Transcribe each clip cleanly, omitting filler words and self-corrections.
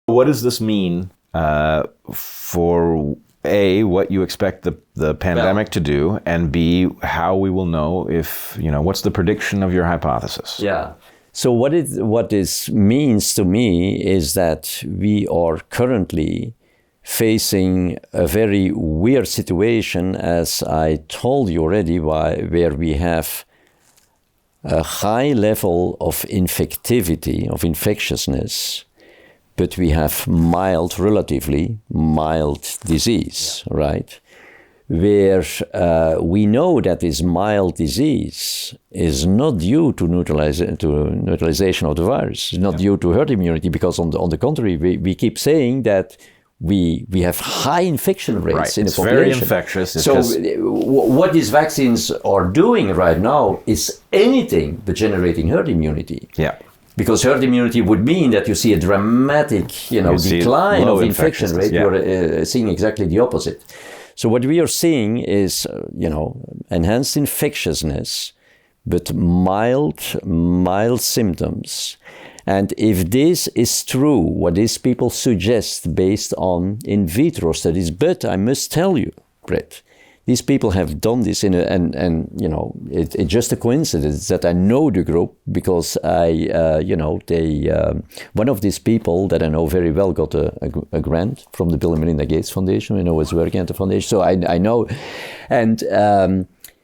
What does this mean for A, what you expect the pandemic to do, and B, how we will know if, what's the prediction of your hypothesis? Yeah. So what this means to me is that we are currently facing a very weird situation, as I told you already, where we have a high level of infectivity, of infectiousness, but we have relatively mild disease, right? Where we know that this mild disease is not due to neutralization of the virus, it's not due to herd immunity, because on the contrary, we keep saying that we have high infection rates in the population. It's very infectious. So what these vaccines are doing right now is anything but generating herd immunity. Yeah. Because herd immunity would mean that you see a dramatic, decline of infection rate. Yeah. You're seeing exactly the opposite. So what we are seeing is, enhanced infectiousness, but mild symptoms. And if this is true, what these people suggest based on in vitro studies, but I must tell you, Bret, these people have done this it's just a coincidence that I know the group, because one of these people that I know very well got a grant from the Bill and Melinda Gates Foundation. I was working at the foundation, so I know. And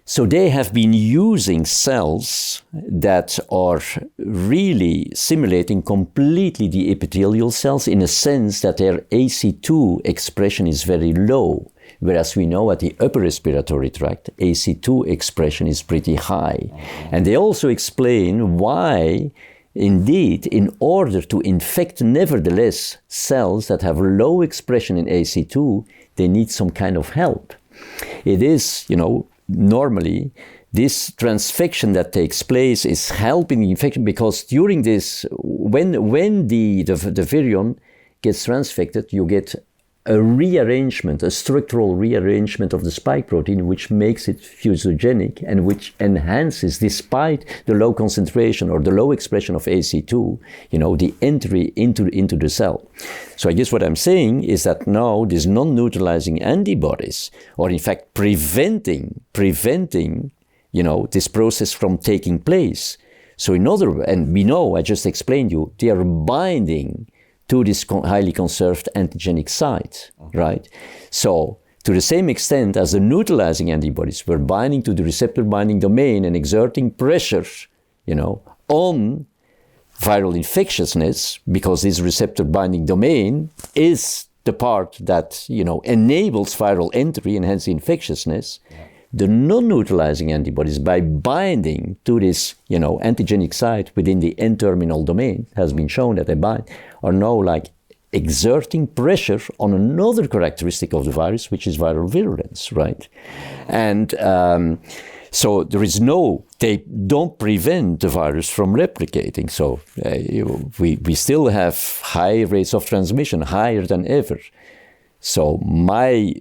so they have been using cells that are really simulating completely the epithelial cells, in a sense that their AC2 expression is very low. Whereas we know at the upper respiratory tract, AC2 expression is pretty high. And they also explain why, indeed, in order to infect nevertheless cells that have low expression in AC2, they need some kind of help. It is, normally, this transfection that takes place is helping the infection, because during this, when the virion gets transfected, you get a structural rearrangement of the spike protein, which makes it fusogenic and which enhances, despite the low concentration or the low expression of AC2, the entry into the cell. So I guess what I'm saying is that now these non-neutralizing antibodies are in fact preventing, this process from taking place. So and we know, I just explained you, they are binding to this highly conserved antigenic site, right? So, to the same extent as the neutralizing antibodies were binding to the receptor binding domain and exerting pressure, on viral infectiousness, because this receptor binding domain is the part that, enables viral entry and hence infectiousness. The non-neutralizing antibodies, by binding to this, antigenic site within the N-terminal domain, has been shown that they bind, are now exerting pressure on another characteristic of the virus, which is viral virulence, right? And so they don't prevent the virus from replicating. So we still have high rates of transmission, higher than ever. So my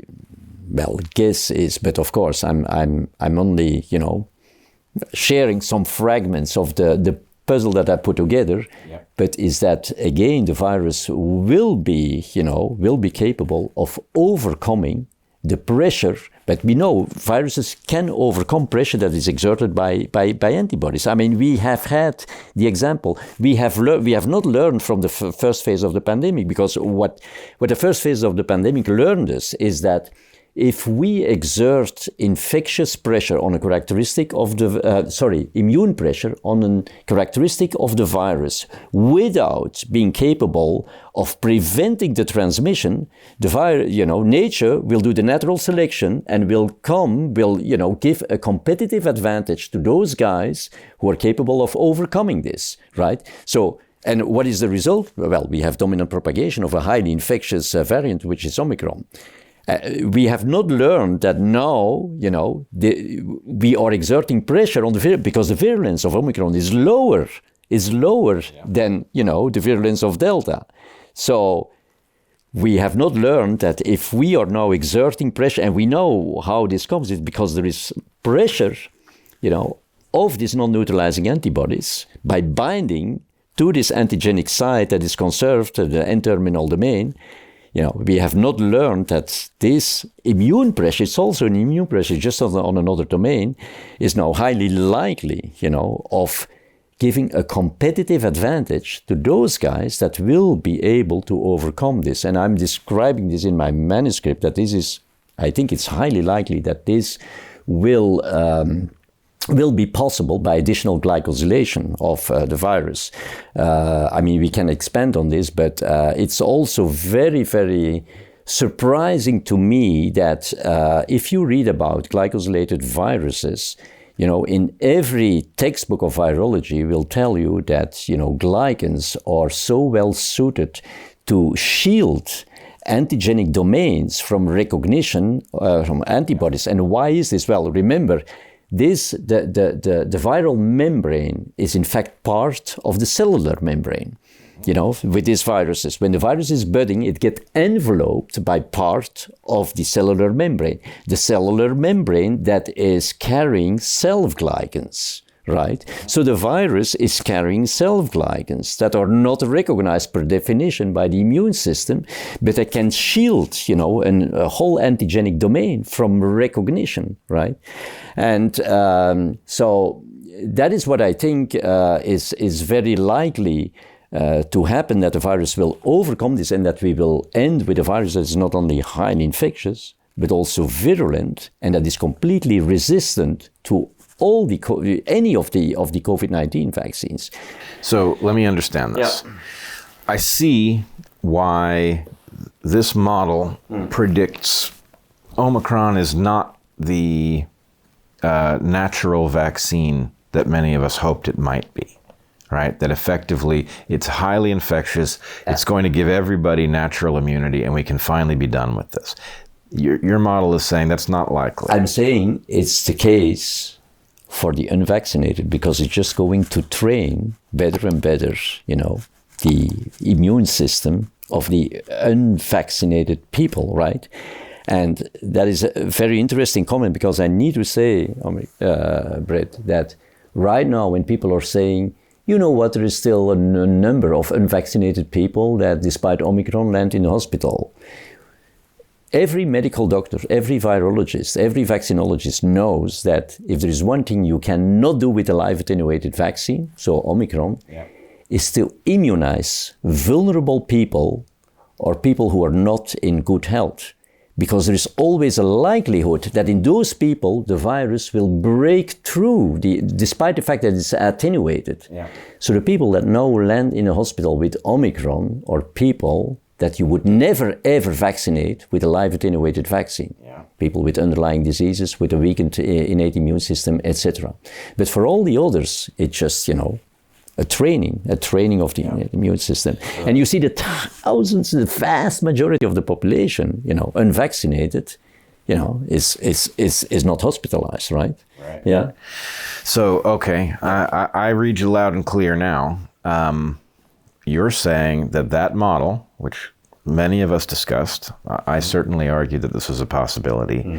guess is, but of course I'm only sharing some fragments of the puzzle that I put together. Yeah. But is that again the virus will be capable of overcoming the pressure. But we know viruses can overcome pressure that is exerted by antibodies. I mean, we have had the example. We have not learned from the first phase of the pandemic, because what the first phase of the pandemic learned us is that if we exert infectious pressure on a characteristic of immune pressure on a characteristic of the virus without being capable of preventing the transmission, the virus, nature will do the natural selection and will give a competitive advantage to those guys who are capable of overcoming this, right? So, and what is the result? Well, we have dominant propagation of a highly infectious variant, which is Omicron. We have not learned that now, we are exerting pressure on the virulence, because the virulence of Omicron is lower than, the virulence of Delta. So we have not learned that if we are now exerting pressure, and we know how this comes, it's because there is pressure, of these non-neutralizing antibodies by binding to this antigenic site that is conserved, the N-terminal domain, we have not learned that this immune pressure, it's also an immune pressure just on another domain, is now highly likely, of giving a competitive advantage to those guys that will be able to overcome this. And I'm describing this in my manuscript, that I think it's highly likely that this will be possible by additional glycosylation of the virus. We can expand on this, but it's also very, very surprising to me that if you read about glycosylated viruses, in every textbook of virology will tell you that, glycans are so well suited to shield antigenic domains from recognition from antibodies. And why is this? Well, remember, the viral membrane is in fact part of the cellular membrane. With these viruses, when the virus is budding, it gets enveloped by part of the cellular membrane. The cellular membrane that is carrying self-glycans, right? So the virus is carrying self-glycans that are not recognized per definition by the immune system, but that can shield, a whole antigenic domain from recognition, right? And so that is what I think is very likely to happen, that the virus will overcome this and that we will end with a virus that is not only highly infectious, but also virulent, and that is completely resistant to any of the COVID-19 vaccines. So let me understand this. Yeah. I see why this model predicts Omicron is not the natural vaccine that many of us hoped it might be. Right? That effectively it's highly infectious, it's going to give everybody natural immunity, and we can finally be done with this. Your model is saying that's not likely. I'm saying it's the case for the unvaccinated, because it's just going to train better and better, the immune system of the unvaccinated people, right? And that is a very interesting comment, because I need to say, Bret, that right now when people are saying, there is still a number of unvaccinated people that, despite Omicron, land in the hospital. Every medical doctor, every virologist, every vaccinologist knows that if there is one thing you cannot do with a live attenuated vaccine, so Omicron, is to immunize vulnerable people or people who are not in good health. Because there is always a likelihood that in those people, the virus will break through, despite the fact that it's attenuated. Yeah. So the people that now land in a hospital with Omicron are people that you would never, ever vaccinate with a live attenuated vaccine. Yeah. People with underlying diseases, with a weakened innate immune system, etc. But for all the others, it's just, a training of the immune system. And you see the thousands, the vast majority of the population, unvaccinated, is not hospitalized, right? Right. Yeah. So, okay, I read you loud and clear now. You're saying that model, which many of us discussed, I certainly argued that this was a possibility,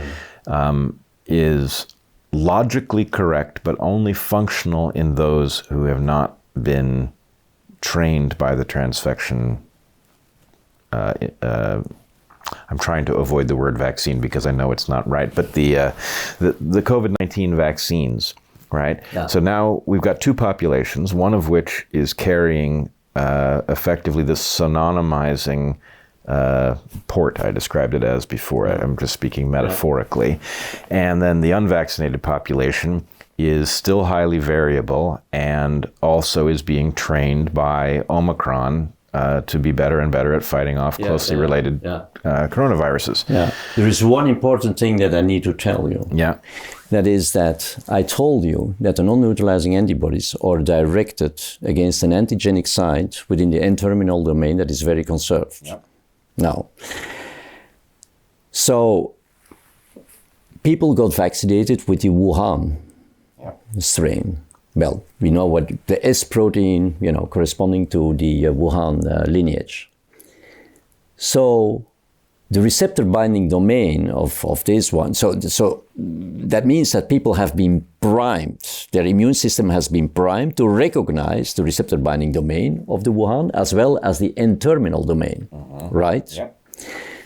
is logically correct, but only functional in those who have not been trained by the transfection. I'm trying to avoid the word vaccine because I know it's not right, but the COVID-19 vaccines, right? Yeah. So now we've got two populations, one of which is carrying effectively this synonymizing port, I described it as before. I'm just speaking metaphorically. And then the unvaccinated population is still highly variable and also is being trained by Omicron to be better and better at fighting off closely related coronaviruses. Yeah. There is one important thing that I need to tell you. Yeah. That is that I told you that the non-neutralizing antibodies are directed against an antigenic site within the N-terminal domain that is very conserved. Yeah. Now, so people got vaccinated with the Wuhan strain. Well, we know what the S protein, corresponding to the Wuhan lineage. So the receptor binding domain of this one, so that means that people have been primed, their immune system has been primed to recognize the receptor binding domain of the Wuhan as well as the N-terminal domain, right? Yep.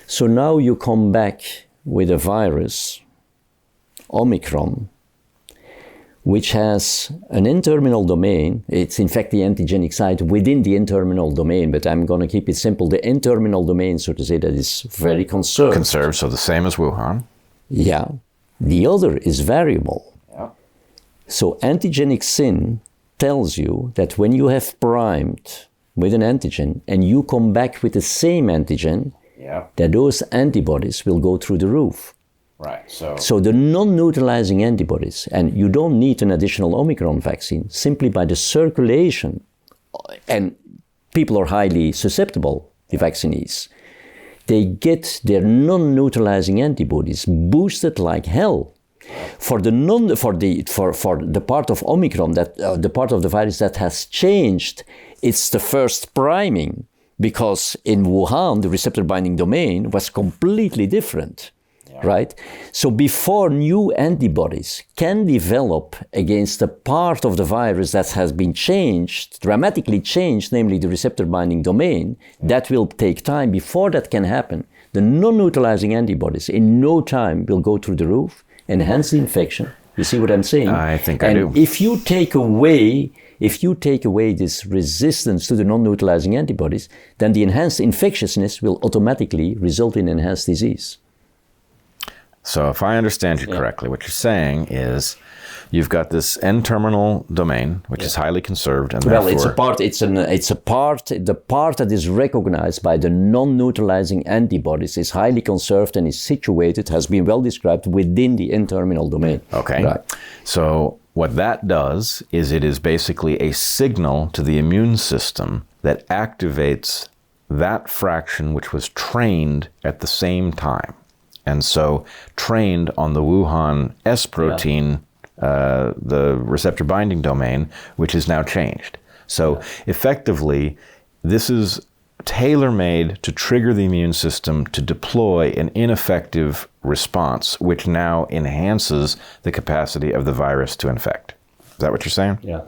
So now you come back with a virus, Omicron, which has an N-terminal domain. It's in fact the antigenic site within the N-terminal domain, but I'm going to keep it simple. The N-terminal domain, so to say, that is very conserved. Conserved, so the same as Wuhan. Yeah. The other is variable. Yeah. So antigenic sin tells you that when you have primed with an antigen and you come back with the same antigen, that those antibodies will go through the roof. Right. So the non-neutralizing antibodies, and you don't need an additional Omicron vaccine, simply by the circulation, and people are highly susceptible, the vaccinees, they get their non-neutralizing antibodies boosted like hell. For the part of Omicron, that the part of the virus that has changed, it's the first priming, because in Wuhan the receptor binding domain was completely different. Right? So before new antibodies can develop against the part of the virus that has been changed, dramatically changed, namely the receptor binding domain, that will take time. Before that can happen, the non-neutralizing antibodies in no time will go through the roof, enhance the infection. You see what I'm saying? I think I do. And if you take away this resistance to the non-neutralizing antibodies, then the enhanced infectiousness will automatically result in enhanced disease. So if I understand you correctly, what you're saying is you've got this N-terminal domain, which is highly conserved, and well, therefore... the part that is recognized by the non-neutralizing antibodies is highly conserved and is situated, has been well described within the N-terminal domain. Okay. Right. So what that does is it is basically a signal to the immune system that activates that fraction which was trained at the same time. And so trained on the Wuhan S protein, the receptor binding domain, which is now changed. So effectively, this is tailor-made to trigger the immune system to deploy an ineffective response, which now enhances the capacity of the virus to infect. Is that what you're saying? Yeah.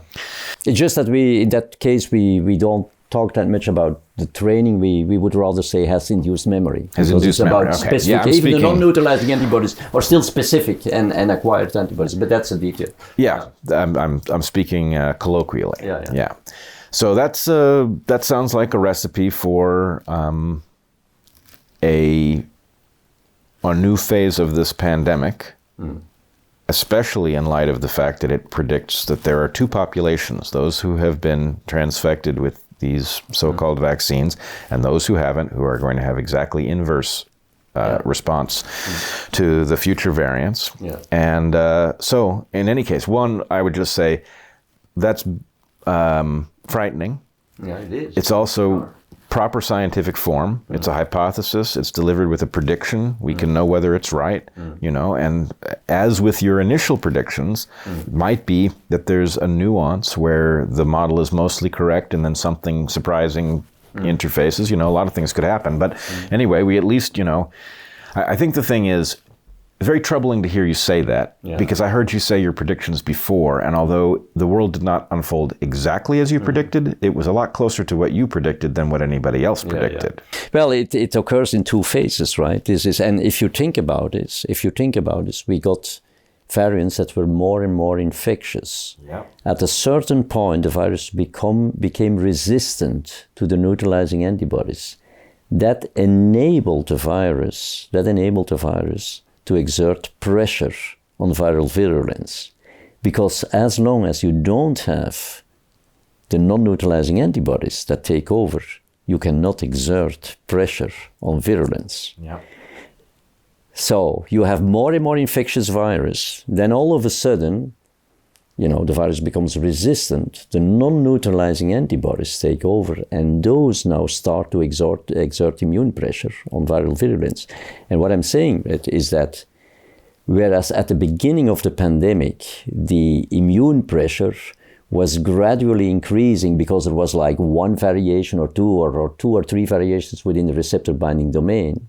It's just that in that case, we don't talk that much about the training. We would rather say has induced memory. Has induced memory, okay. Specific, Yeah, even the non-neutralizing antibodies are still specific and acquired antibodies, but that's a detail. Yeah, I'm speaking colloquially. Yeah. So that sounds like a recipe for a new phase of this pandemic, especially in light of the fact that it predicts that there are two populations, those who have been transfected with these so-called vaccines and those who haven't, who are going to have exactly inverse response to the future variants. Yeah. And so in any case, one, I would just say that's frightening. Yeah, it is. It's also proper scientific form. It's a hypothesis. It's delivered with a prediction. We can know whether it's right, and as with your initial predictions, it might be that there's a nuance where the model is mostly correct and then something surprising interfaces. A lot of things could happen. But anyway, we at least, I think the thing is, it's very troubling to hear you say that, because I heard you say your predictions before, and although the world did not unfold exactly as you predicted, it was a lot closer to what you predicted than what anybody else predicted. Yeah. Well, it occurs in two phases, right? And if you think about this, we got variants that were more and more infectious. Yeah. At a certain point, the virus became resistant to the neutralizing antibodies. That enabled the virus to exert pressure on viral virulence. Because as long as you don't have the non-neutralizing antibodies that take over, you cannot exert pressure on virulence. Yeah. So you have more and more infectious virus, then all of a sudden, the virus becomes resistant, the non-neutralizing antibodies take over, and those now start to exert immune pressure on viral virulence. And what I'm saying is that whereas at the beginning of the pandemic, the immune pressure was gradually increasing because there was like one variation or two or three variations within the receptor binding domain,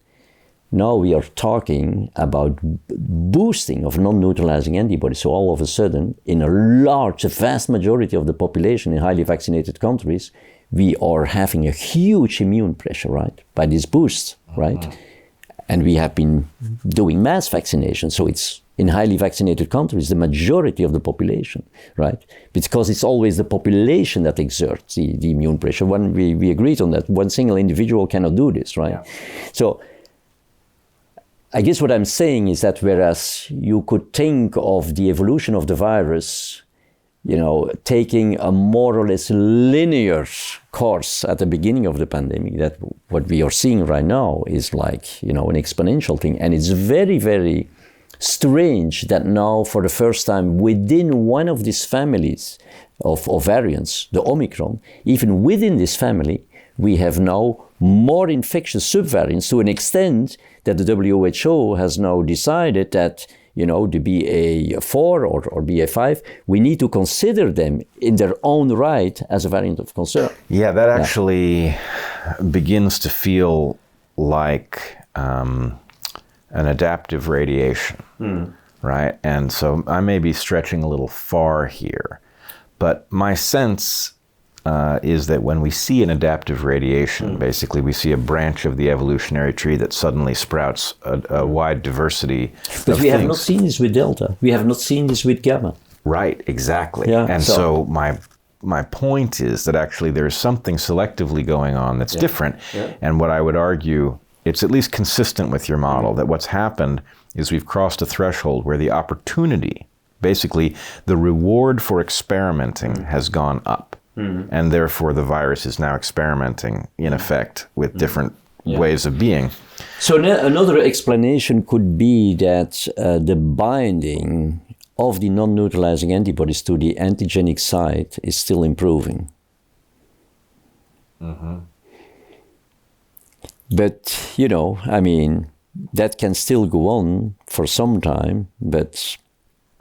now we are talking about boosting of non-neutralizing antibodies. So all of a sudden, in a vast majority of the population in highly vaccinated countries, we are having a huge immune pressure, right, by this boost, right? And we have been doing mass vaccination, so it's in highly vaccinated countries, the majority of the population, right? Because it's always the population that exerts the immune pressure. When we agreed on that, one single individual cannot do this, right? Yeah. So I guess what I'm saying is that whereas you could think of the evolution of the virus, you know, taking a more or less linear course at the beginning of the pandemic, that what we are seeing right now is like, you know, an exponential thing. And it's very, very strange that now for the first time within one of these families of variants, the Omicron, even within this family, we have now more infectious subvariants to an extent that the WHO has now decided that, you know, the BA4 or BA5, we need to consider them in their own right as a variant of concern. Yeah, that actually begins to feel like an adaptive radiation, right? And so I may be stretching a little far here, but my sense is that when we see an adaptive radiation, basically we see a branch of the evolutionary tree that suddenly sprouts a wide diversity But of we have things. not seen this with Delta. We have not seen this with Gamma. Right, exactly. Yeah, and so my point is that actually there's something selectively going on that's different. Yeah. And what I would argue, it's at least consistent with your model, that what's happened is we've crossed a threshold where the opportunity, basically the reward for experimenting has gone up. And therefore the virus is now experimenting, in effect, with different ways of being. So another explanation could be that the binding of the non-neutralizing antibodies to the antigenic site is still improving. But, you know, I mean, that can still go on for some time, but,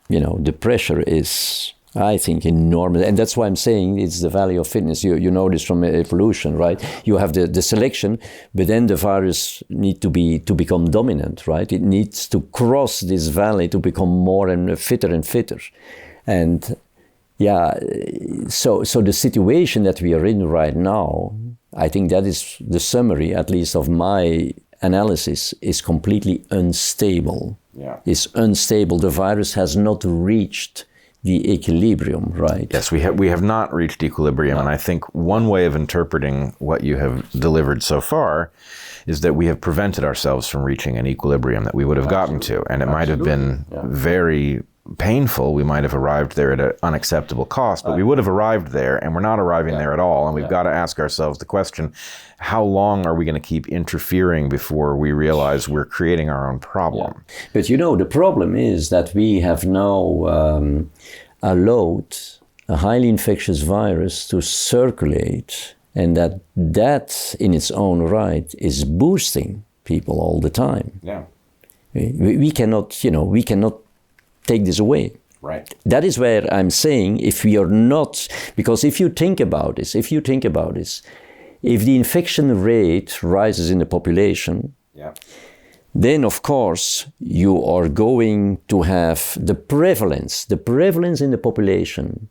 you know, the pressure is, I think, enormous. And that's why I'm saying it's the valley of fitness. You know this from evolution, right? You have the selection, but then the virus needs to become dominant, right? It needs to cross this valley to become more and fitter. And yeah, so the situation that we are in right now, I think that is the summary, at least of my analysis, is completely unstable. Yeah. It's unstable. The virus has not reached the equilibrium, right? Yes, we have not reached equilibrium, and I think one way of interpreting what you have delivered so far is that we have prevented ourselves from reaching an equilibrium that we would have gotten to, and it might have been very painful. We might have arrived there at an unacceptable cost, but we would have arrived there, and we're not arriving there at all, and we've got to ask ourselves the question, how long are we going to keep interfering before we realize we're creating our own problem? Yeah. But you know, the problem is that we have now allowed a highly infectious virus to circulate, and that in its own right is boosting people all the time. Yeah. We cannot, you know, we cannot take this away. Right. That is where I'm saying, if we are not, because if you think about this, if the infection rate rises in the population, then of course you are going to have the prevalence in the population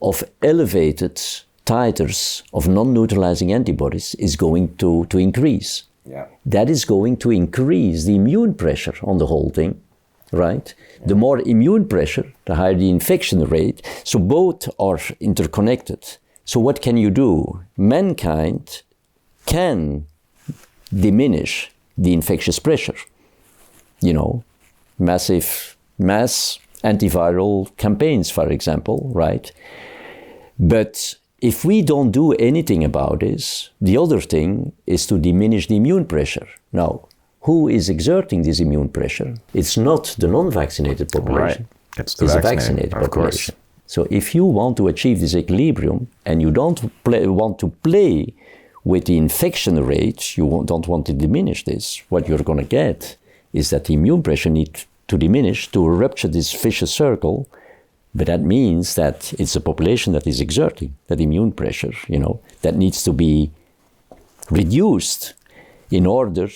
of elevated titers of non-neutralizing antibodies is going to increase. Yeah. That is going to increase the immune pressure on the whole thing, right? Yeah. The more immune pressure, the higher the infection rate. So both are interconnected. So what can you do? Mankind can diminish the infectious pressure. You know, mass antiviral campaigns, for example, right? But if we don't do anything about this, the other thing is to diminish the immune pressure. Now, who is exerting this immune pressure? It's not the non-vaccinated population. Right. It's the vaccinated population. Course. So if you want to achieve this equilibrium and you don't want to play with the infection rate, you don't want to diminish this, what you're going to get is that the immune pressure needs to diminish to rupture this vicious circle. But that means that it's a population that is exerting that immune pressure, you know, that needs to be reduced in order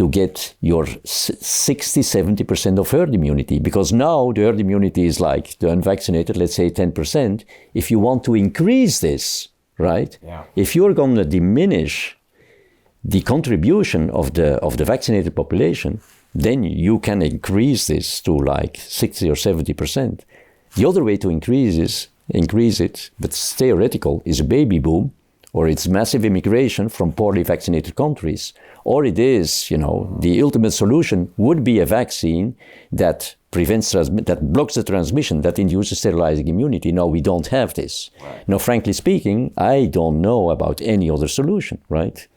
to get your 60-70% of herd immunity. Because now the herd immunity is like the unvaccinated, let's say 10%. If you want to increase this, right? Yeah. If you're going to diminish the contribution of the vaccinated population, then you can increase this to like 60 or 70%. The other way to increase it, but it's theoretical, is a baby boom, or it's massive immigration from poorly vaccinated countries, or it is, the ultimate solution would be a vaccine that that blocks the transmission, that induces sterilizing immunity. No, we don't have this. Right. Now, frankly speaking, I don't know about any other solution, right?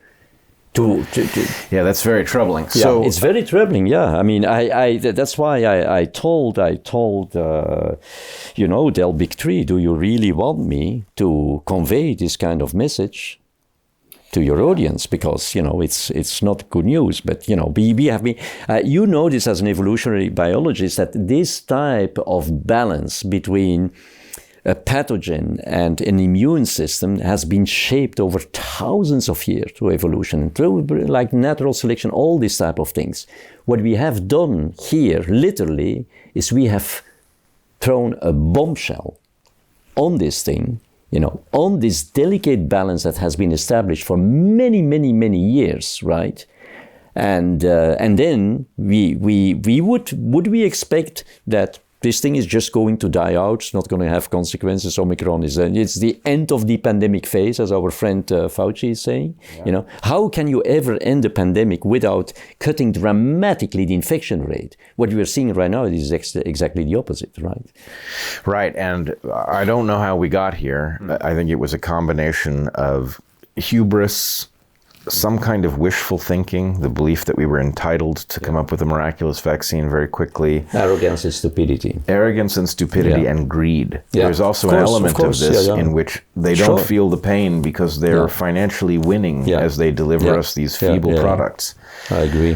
Yeah, that's very troubling. Yeah, so it's very troubling. Yeah, I mean, that's why I told Del Big Tree, do you really want me to convey this kind of message to your audience? Because it's not good news. But you know this as an evolutionary biologist, that this type of balance between a pathogen and an immune system has been shaped over thousands of years through evolution, through like natural selection, all these type of things. What we have done here, literally, is we have thrown a bombshell on this thing, on this delicate balance that has been established for many, many, many years, right? And then would we expect that this thing is just going to die out, it's not going to have consequences? Omicron it's the end of the pandemic phase, as our friend Fauci is saying. Yeah. How can you ever end a pandemic without cutting dramatically the infection rate? What we are seeing right now is exactly the opposite, right? Right, and I don't know how we got here. I think it was a combination of hubris, some kind of wishful thinking, the belief that we were entitled to come up with a miraculous vaccine very quickly. Arrogance and stupidity. And greed. Yeah. There's also an element of this in which they don't feel the pain because they're financially winning as they deliver us these feeble products. I agree.